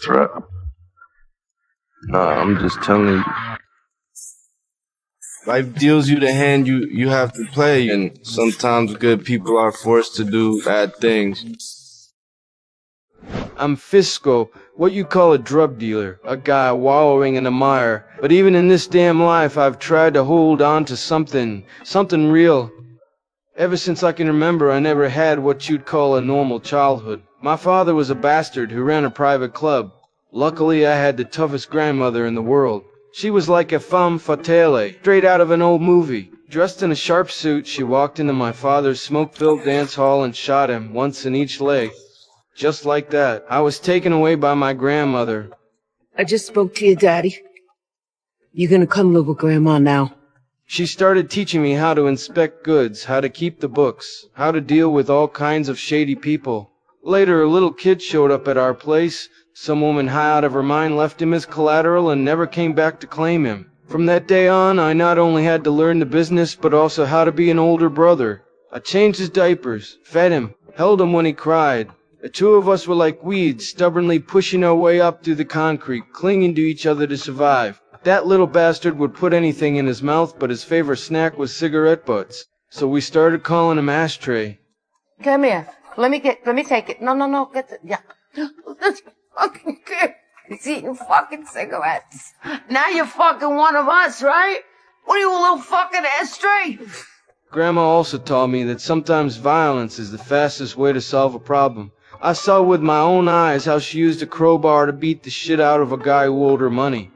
threat. Nah, I'm just telling you. Life deals you the hand you have to play, and sometimes good people are forced to do bad things. I'm Fisco, what you call a drug dealer, a guy wallowing in the mire. But even in this damn life, I've tried to hold on to something real. Ever since I can remember, I never had what you'd call a normal childhood. My father was a bastard who ran a private club. Luckily, I had the toughest grandmother in the world. She was like a femme fatale, straight out of an old movie. Dressed in a sharp suit, she walked into my father's smoke-filled dance hall and shot him once in each leg. Just like that, I was taken away by my grandmother. I just spoke to your daddy. You're gonna come live with Grandma now. She started teaching me how to inspect goods, how to keep the books, how to deal with all kinds of shady people. Later, a little kid showed up at our place. Some woman high out of her mind left him as collateral and never came back to claim him. From that day on, I not only had to learn the business, but also how to be an older brother. I changed his diapers, fed him, held him when he cried. The two of us were like weeds, stubbornly pushing our way up through the concrete, clinging to each other to survive. That little bastard would put anything in his mouth, but his favorite snack was cigarette butts. So we started calling him Ashtray. Come here. Let me take it. No, get the, yeah. This fucking kid is eating fucking cigarettes. Now you're fucking one of us, right? What are you, a little fucking ashtray? Grandma also taught me that sometimes violence is the fastest way to solve a problem. I saw with my own eyes how she used a crowbar to beat the shit out of a guy who owed her money.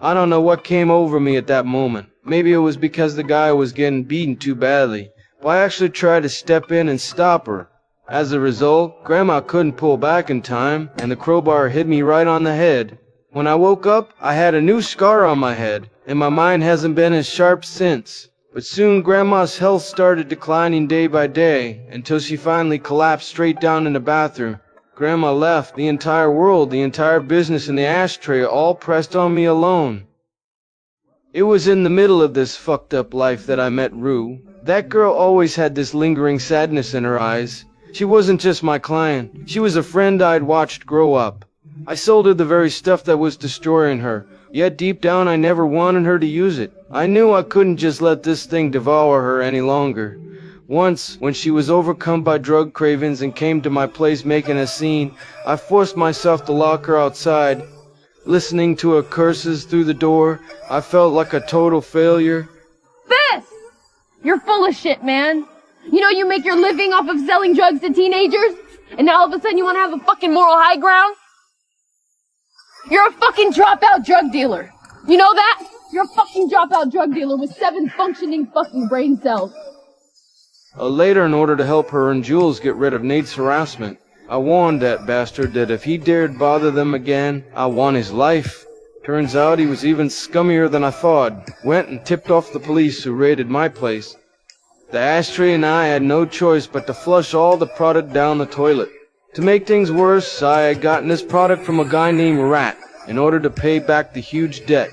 I don't know what came over me at that moment. Maybe it was because the guy was getting beaten too badly. But I actually tried to step in and stop her. As a result, Grandma couldn't pull back in time, and the crowbar hit me right on the head. When I woke up, I had a new scar on my head, and my mind hasn't been as sharp since. But soon Grandma's health started declining day by day, until she finally collapsed straight down in the bathroom. Grandma left, the entire world, the entire business, and the ashtray all pressed on me alone. It was in the middle of this fucked up life that I met Rue. That girl always had this lingering sadness in her eyes. She wasn't just my client, she was a friend I'd watched grow up. I sold her the very stuff that was destroying her, yet deep down I never wanted her to use it. I knew I couldn't just let this thing devour her any longer. Once, when she was overcome by drug cravings and came to my place making a scene, I forced myself to lock her outside. Listening to her curses through the door, I felt like a total failure. Fist! You're full of shit, man. You know you make your living off of selling drugs to teenagers? And now all of a sudden you want to have a fucking moral high ground? You're a fucking dropout drug dealer. You know that? You're a fucking dropout drug dealer with 7 functioning fucking brain cells. Later, in order to help her and Jules get rid of Nate's harassment, I warned that bastard that if he dared bother them again, I want his life. Turns out he was even scummier than I thought. Went and tipped off the police who raided my place. The ashtray and I had no choice but to flush all the product down the toilet. To make things worse, I had gotten this product from a guy named Rat in order to pay back the huge debt.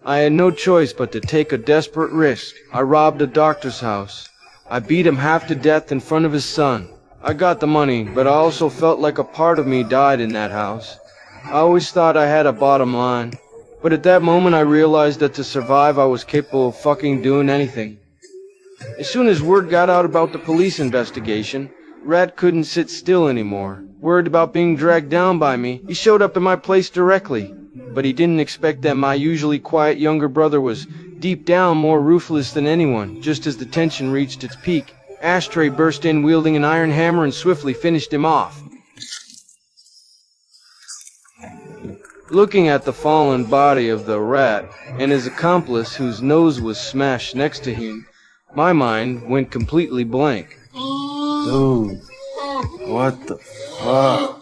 I had no choice but to take a desperate risk. I robbed a doctor's house. I beat him half to death in front of his son. I got the money, but I also felt like a part of me died in that house. I always thought I had a bottom line, but at that moment I realized that to survive I was capable of fucking doing anything. As soon as word got out about the police investigation, Rat couldn't sit still anymore. Worried about being dragged down by me, he showed up at my place directly. But he didn't expect that my usually quiet younger brother was deep down more ruthless than anyone. Just as the tension reached its peak, Ashtray burst in wielding an iron hammer and swiftly finished him off. Looking at the fallen body of the Rat and his accomplice whose nose was smashed next to him, my mind went completely blank. Dude, what the fuck?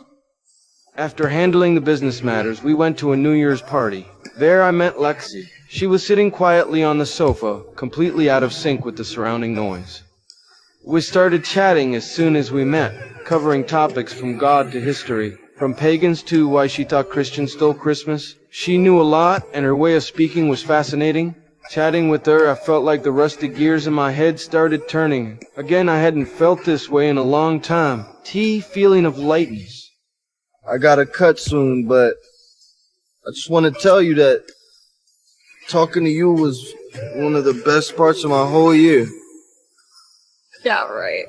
After handling the business matters, we went to a New Year's party. There I met Lexi. She was sitting quietly on the sofa, completely out of sync with the surrounding noise. We started chatting as soon as we met, covering topics from God to history, from pagans to why she thought Christians stole Christmas. She knew a lot, and her way of speaking was fascinating. Chatting with her, I felt like the rusty gears in my head started turning. Again, I hadn't felt this way in a long time. Feeling of lightness. I got a cut soon, but I just want to tell you that talking to you was one of the best parts of my whole year. Yeah, right.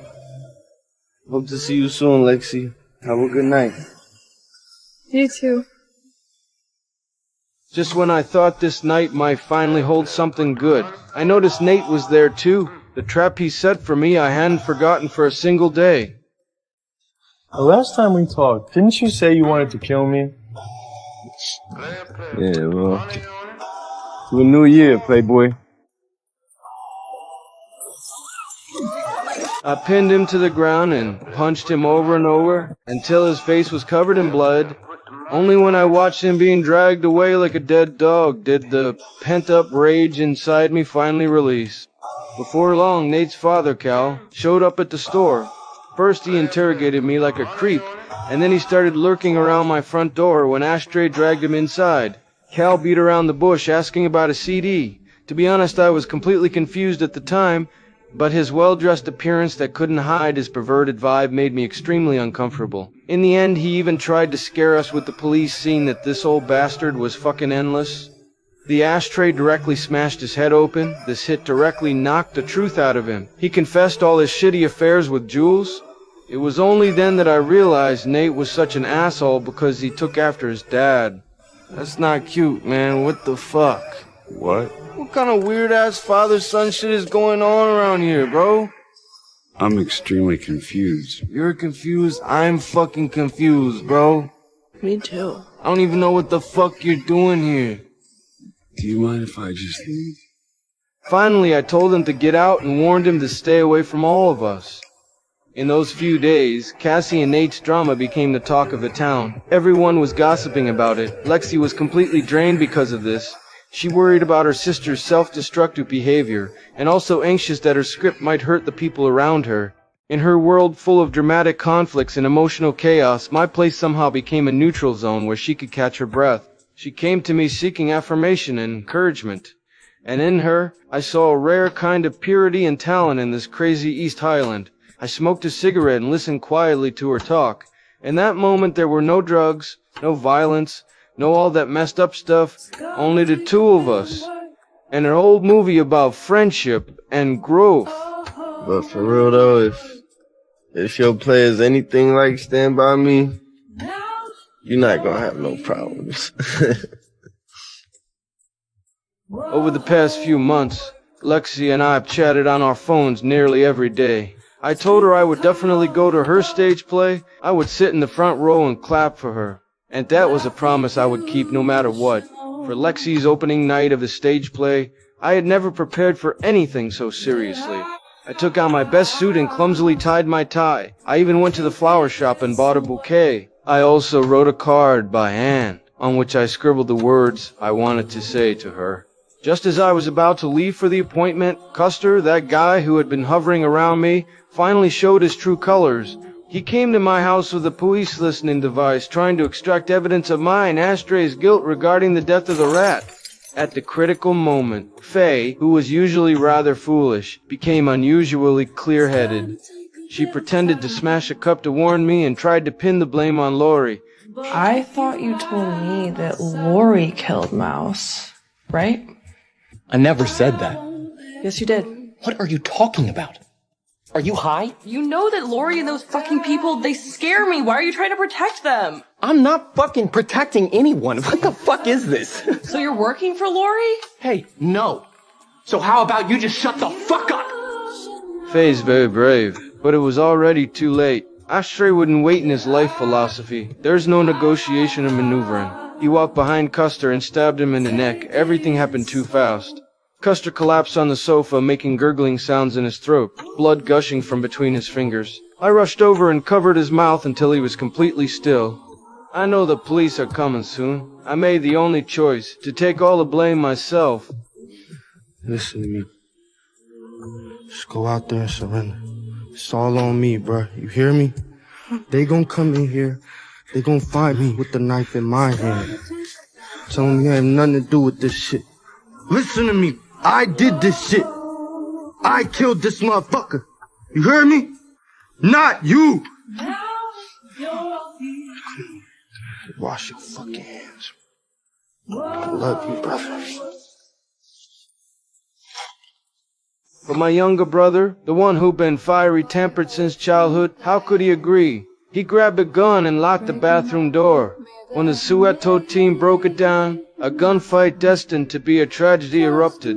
Hope to see you soon, Lexi. Have a good night. You too. Just when I thought this night might finally hold something good, I noticed Nate was there too. The trap he set for me I hadn't forgotten for a single day. The last time we talked, didn't you say you wanted to kill me? Yeah, well. To a new year, Playboy. I pinned him to the ground and punched him over and over until his face was covered in blood. Only when I watched him being dragged away like a dead dog did the pent-up rage inside me finally release. Before long, Nate's father, Cal, showed up at the store. First he interrogated me like a creep, and then he started lurking around my front door when Ashtray dragged him inside. Cal beat around the bush asking about a CD. To be honest, I was completely confused at the time, but his well-dressed appearance that couldn't hide his perverted vibe made me extremely uncomfortable. In the end, he even tried to scare us with the police, seeing that this old bastard was fucking endless. The ashtray directly smashed his head open. This hit directly knocked the truth out of him. He confessed all his shitty affairs with Jules. It was only then that I realized Nate was such an asshole because he took after his dad. That's not cute, man. What the fuck? What? What kind of weird-ass father-son shit is going on around here, bro? I'm extremely confused. You're confused? I'm fucking confused, bro. Me too. I don't even know what the fuck you're doing here. Do you mind if I just leave? Finally, I told him to get out and warned him to stay away from all of us. In those few days, Cassie and Nate's drama became the talk of the town. Everyone was gossiping about it. Lexi was completely drained because of this. She worried about her sister's self-destructive behavior, and also anxious that her script might hurt the people around her. In her world full of dramatic conflicts and emotional chaos, my place somehow became a neutral zone where she could catch her breath. She came to me seeking affirmation and encouragement. And in her, I saw a rare kind of purity and talent in this crazy East Highland. I smoked a cigarette and listened quietly to her talk. In that moment there were no drugs, no violence, no all that messed up stuff, only the two of us. And an old movie about friendship and growth. But for real though, if your play is anything like Stand By Me, you're not gonna have no problems. Over the past few months, Lexi and I have chatted on our phones nearly every day. I told her I would definitely go to her stage play. I would sit in the front row and clap for her. And that was a promise I would keep no matter what. For Lexi's opening night of the stage play, I had never prepared for anything so seriously. I took out my best suit and clumsily tied my tie. I even went to the flower shop and bought a bouquet. I also wrote a card by hand, on which I scribbled the words I wanted to say to her. Just as I was about to leave for the appointment, Custer, that guy who had been hovering around me, finally showed his true colors. He came to my house with a police listening device, trying to extract evidence of mine, Ashtray's guilt regarding the death of the rat. At the critical moment, Faye, who was usually rather foolish, became unusually clear-headed. She pretended to smash a cup to warn me and tried to pin the blame on Lori. I thought you told me that Lori killed Mouse, right? I never said that. Yes, you did. What are you talking about? Are you high? You know that Lori and those fucking people, they scare me. Why are you trying to protect them? I'm not fucking protecting anyone. What the fuck is this? So you're working for Lori? Hey, no. So how about you just shut the fuck up? Faye's very brave, but it was already too late. Ashtray wouldn't wait in his life philosophy. There's no negotiation or maneuvering. He walked behind Custer and stabbed him in the neck. Everything happened too fast. Custer collapsed on the sofa, making gurgling sounds in his throat, blood gushing from between his fingers. I rushed over and covered his mouth until he was completely still. I know the police are coming soon. I made the only choice, to take all the blame myself. Listen to me. Just go out there and surrender. It's all on me, bruh. You hear me? They gonna come in here. They gonna find me with the knife in my hand. Tell them you have nothing to do with this shit. Listen to me. I did this shit. I killed this motherfucker. You heard me? Not you. Wash your fucking hands. I love you, brother. But my younger brother, the one who'd been fiery-tempered since childhood, how could he agree? He grabbed a gun and locked the bathroom door. When the Soweto team broke it down, a gunfight destined to be a tragedy erupted.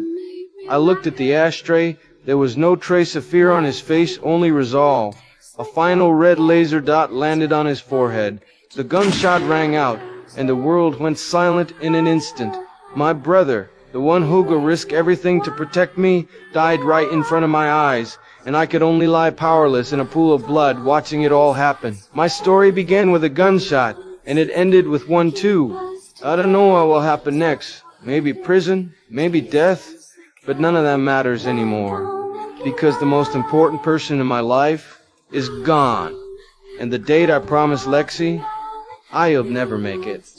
I looked at the ashtray. There was no trace of fear on his face, only resolve. A final red laser dot landed on his forehead. The gunshot rang out, and the world went silent in an instant. My brother, the one who'd risk everything to protect me, died right in front of my eyes, and I could only lie powerless in a pool of blood watching it all happen. My story began with a gunshot, and it ended with one too. I don't know what will happen next. Maybe prison, maybe death. But none of that matters anymore, because the most important person in my life is gone. And the date I promised Lexi, I'll never make it.